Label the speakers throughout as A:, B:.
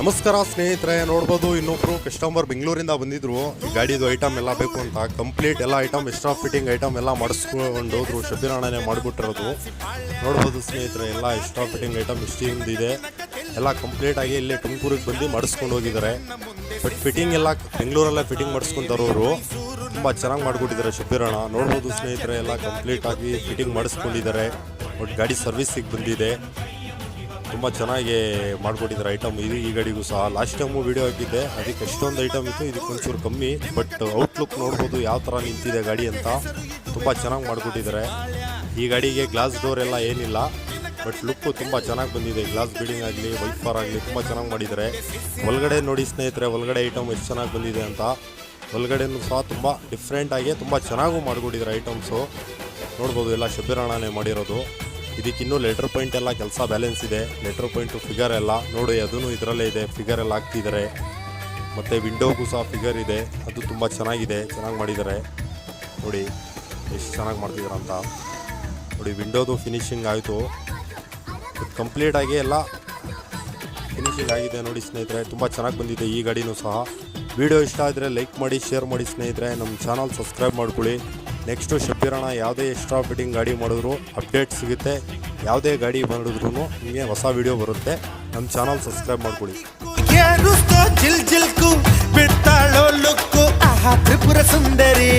A: ನಮಸ್ಕಾರ ಸ್ನೇಹಿತರೆ, ನೋಡ್ಬೋದು ಇನ್ನೊಬ್ರು ಕಸ್ಟಮರ್ ಬೆಂಗಳೂರಿಂದ ಬಂದಿದ್ರು. ಈ ಗಾಡಿದು ಐಟಮ್ ಎಲ್ಲ ಬೇಕು ಅಂತ ಕಂಪ್ಲೀಟ್ ಎಲ್ಲ ಐಟಮ್ ಎಕ್ಸ್ಟ್ರಾ ಫಿಟ್ಟಿಂಗ್ ಐಟಮ್ ಎಲ್ಲ ಮಾಡಿಸ್ಕೊಂಡು ಹೋದ್ರು. ಶಬೀರ್ ಅಣ್ಣನೇ ಮಾಡಿಬಿಟ್ಟಿರೋದು. ನೋಡ್ಬೋದು ಸ್ನೇಹಿತರೆ, ಎಲ್ಲ ಎಕ್ಸ್ಟ್ರಾ ಫಿಟ್ಟಿಂಗ್ ಐಟಮ್ ಇಷ್ಟಿಂದಿದೆ ಎಲ್ಲ ಕಂಪ್ಲೀಟ್ ಆಗಿ ಇಲ್ಲಿ ತುಮಕೂರಿಗೆ ಬಂದು ಮಾಡಿಸ್ಕೊಂಡು ಹೋಗಿದ್ದಾರೆ. ಬಟ್ ಫಿಟ್ಟಿಂಗ್ ಎಲ್ಲ ಬೆಂಗಳೂರಲ್ಲೇ ಫಿಟ್ಟಿಂಗ್ ಮಾಡಿಸ್ಕೊಂತಾರವರು. ತುಂಬ ಚೆನ್ನಾಗಿ ಮಾಡಿಕೊಟ್ಟಿದ್ದಾರೆ ಶಬೀರ್ ಅಣ್ಣ. ನೋಡ್ಬೋದು ಸ್ನೇಹಿತರೆ, ಎಲ್ಲ ಕಂಪ್ಲೀಟ್ ಆಗಿ ಫಿಟ್ಟಿಂಗ್ ಮಾಡಿಸ್ಕೊಂಡಿದ್ದಾರೆ. ಬಟ್ ಗಾಡಿ ಸರ್ವಿಸಿಗೆ ಬಂದಿದೆ. ತುಂಬ ಚೆನ್ನಾಗಿ ಮಾಡಿಕೊಟ್ಟಿದ್ದಾರೆ ಐಟಮ್. ಇದು ಈ ಗಾಡಿಗೂ ಸಹ ಲಾಸ್ಟ್ ಟೈಮು ವೀಡಿಯೋ ಹಾಕಿದ್ದೆ, ಅದಕ್ಕೆ ಎಷ್ಟೊಂದು ಐಟಮ್ ಇತ್ತು, ಇದಕ್ಕೆ ಒಂಚೂರು ಕಮ್ಮಿ. ಬಟ್ ಔಟ್ಲುಕ್ ನೋಡ್ಬೋದು ಯಾವ ಥರ ನಿಂತಿದೆ ಗಾಡಿ ಅಂತ. ತುಂಬ ಚೆನ್ನಾಗಿ ಮಾಡಿಕೊಟ್ಟಿದ್ದಾರೆ. ಈ ಗಾಡಿಗೆ ಗ್ಲಾಸ್ ಡೋರ್ ಎಲ್ಲ ಏನಿಲ್ಲ, ಬಟ್ ಲುಕ್ಕು ತುಂಬ ಚೆನ್ನಾಗಿ ಬಂದಿದೆ. ಗ್ಲಾಸ್ ಬಿಲ್ಡಿಂಗ್ ಆಗಲಿ ವೈಫರ್ ಆಗಲಿ ತುಂಬ ಚೆನ್ನಾಗಿ ಮಾಡಿದ್ದಾರೆ. ಒಳಗಡೆ ನೋಡಿ ಸ್ನೇಹಿತರೆ, ಒಳಗಡೆ ಐಟಮ್ ಎಷ್ಟು ಚೆನ್ನಾಗಿ ಬಂದಿದೆ ಅಂತ. ಒಳಗಡೆನೂ ಸಹ ತುಂಬ ಡಿಫ್ರೆಂಟಾಗಿ ತುಂಬ ಚೆನ್ನಾಗೂ ಮಾಡಿಕೊಟ್ಟಿದ್ದಾರೆ ಐಟಮ್ಸು. ನೋಡ್ಬೋದು ಎಲ್ಲ ಶಬೀರ್ ಅಣ್ಣನೇ ಮಾಡಿರೋದು. ಇದಕ್ಕಿನ್ನೂ ಲೆಟರ್ ಪಾಯಿಂಟ್ ಎಲ್ಲ ಕೆಲಸ ಬ್ಯಾಲೆನ್ಸ್ ಇದೆ. ಲೆಟರ್ ಪಾಯಿಂಟು ಫಿಗರ್ ಎಲ್ಲ ನೋಡಿ, ಅದೂ ಇದರಲ್ಲೇ ಇದೆ. ಫಿಗರ್ ಎಲ್ಲ ಹಾಕ್ತಿದ್ದಾರೆ. ಮತ್ತು ವಿಂಡೋಗೂ ಸಹ ಫಿಗರ್ ಇದೆ, ಅದು ತುಂಬ ಚೆನ್ನಾಗಿದೆ, ಚೆನ್ನಾಗಿ ಮಾಡಿದ್ದಾರೆ. ನೋಡಿ ಎಷ್ಟು ಚೆನ್ನಾಗಿ ಮಾಡ್ತಿದ್ದಾರೆ ಅಂತ. ನೋಡಿ ವಿಂಡೋದು ಫಿನಿಶಿಂಗ್ ಆಯಿತು, ಕಂಪ್ಲೀಟಾಗಿ ಎಲ್ಲ ಫಿನಿಶಿಂಗ್ ಆಗಿದೆ. ನೋಡಿ ಸ್ನೇಹಿತರೆ, ತುಂಬ ಚೆನ್ನಾಗಿ ಬಂದಿದೆ ಈ ಗಾಡಿನೂ ಸಹ. ವಿಡಿಯೋ ಇಷ್ಟ ಆದರೆ ಲೈಕ್ ಮಾಡಿ, ಶೇರ್ ಮಾಡಿ ಸ್ನೇಹಿತರೆ. ನಮ್ಮ ಚಾನಲ್ ಸಬ್ಸ್ಕ್ರೈಬ್ ಮಾಡ್ಕೊಳ್ಳಿ. ನೆಕ್ಸ್ಟು ಶಬೀರ್ ಅಣ್ಣ ಯಾವುದೇ ಎಕ್ಸ್ಟ್ರಾ ಫಿಟ್ಟಿಂಗ್ ಗಾಡಿ ಮಾಡಿದ್ರು ಅಪ್ಡೇಟ್ ಸಿಗುತ್ತೆ. ಯಾವುದೇ ಗಾಡಿ ಮಾಡಿದ್ರು ನಿಮಗೆ ಹೊಸ ವಿಡಿಯೋ ಬರುತ್ತೆ. ನಮ್ಮ ಚಾನಲ್ ಸಬ್ಸ್ಕ್ರೈಬ್ ಮಾಡ್ಕೊಳ್ಳಿ.
B: ಬಿಡ್ತಾಳೋ ಲುಕ್ಕು ಆಹಾ ತ್ರಿಪುರ ಸುಂದರಿ,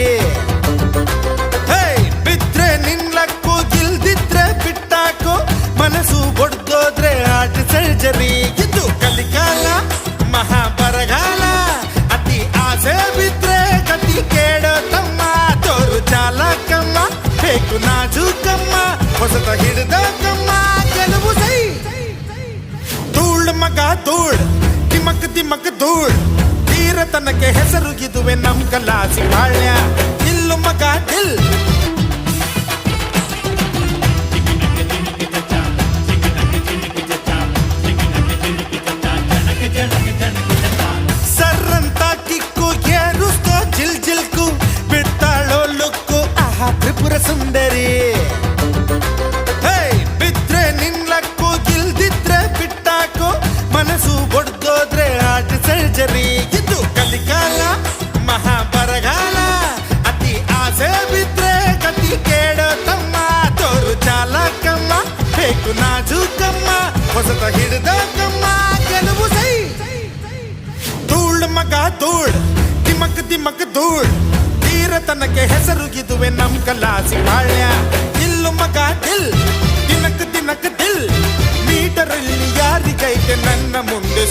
B: ಬಿದ್ರೆ ನಿನ್ಲಕ್ಕು ಗಿಲ್ದಿದ್ರೆ ಬಿಟ್ಟಾಕು, ಮನಸ್ಸು ಒಡ್ದೋದ್ರೆ ಆರ್ಟ್ ಸರ್ಜರಿ. ಇದು ಕಲಿಕಾಲ ಮಹಾ ಬರಗಾಲ, ಅತಿ ಆಸೆ ಬಿದ್ರೆ ಗತಿ ಕೇಳೋ ತಮ್ಮ. ತೋರು ಚಾಲಕಮ್ಮ ಬೇಕು ನಾಜೂಕಮ್ಮ, ಹೊಸತ ಹಿಡಿದ ಕಮ್ಮ ಕೆಲವು ಸೈ. ಧೂಳ್ ಮಗ ಧೂಳ್, ದಿಮಕ್ ದಿಮಕ್ ಧೂಳ್, ತೀರತನಕ್ಕೆ ಹೆಸರು ಇದುವೆ ನಮ್ ಕಲಾಸಿ ಬಾಳ್ಯ. ಇಲ್ಲು ಮಗ ದಿಲ್ ಸರ್ರಂತ ಕಿಕ್ಕು ಏರುಸ್ತೋ ಜಿಲ್ ಜಿಲ್ಕು, ಬಿಡ್ತಾಳೋ ಲುಕ್ಕು ಆಹಾ ತ್ರಿಪುರ ಸುಂದರಿ. ಬಿದ್ರೆ ನಿನ್ಲಕ್ಕು ಗಿಲ್ದಿದ್ರೆ ಬಿಟ್ಟಾಕು, ಮನಸ್ಸು ಒಡ್ದೋದ್ರೆ ಆರ್ಟ್ ಸರ್ಜರಿ. ಇದು ಕಲಿಕಾಲ ಮಹಾ ಬರಗಾಲ, ಅತಿ ಆಸೆ ಬಿದ್ರೆ ಗತಿ ಕೇಳೋ ತಮ್ಮ. ತೋರು ಚಾಲಕಮ್ಮ ಬೇಕು ನಾಜೂಕಮ್ಮ, ಹೊಸತ ಹಿಡಿದ ಕಮ್ಮ ಕೆಲವು ಸೈ. ಧೂಳ್ ಮಗ ಧೂಳ್, ದಿಮಕ್ ದಿಮಕ್ ಧೂಳ್, ತೀರತನಕ್ಕೆ ಹೆಸರು ಇದುವೆ ನಮ್ ಕಲಾಸಿ ಬಾಳ್ಯ. ಇಲ್ಲು ಮಗ ದಿಲ್, ದಿನಕ್ ದಿನಕ್ ದಿಲ್, ಮೀಟರಲ್ಲಿ ಯಾರಿಗೈತೆ ನನ್ನ ಮುಂದೆ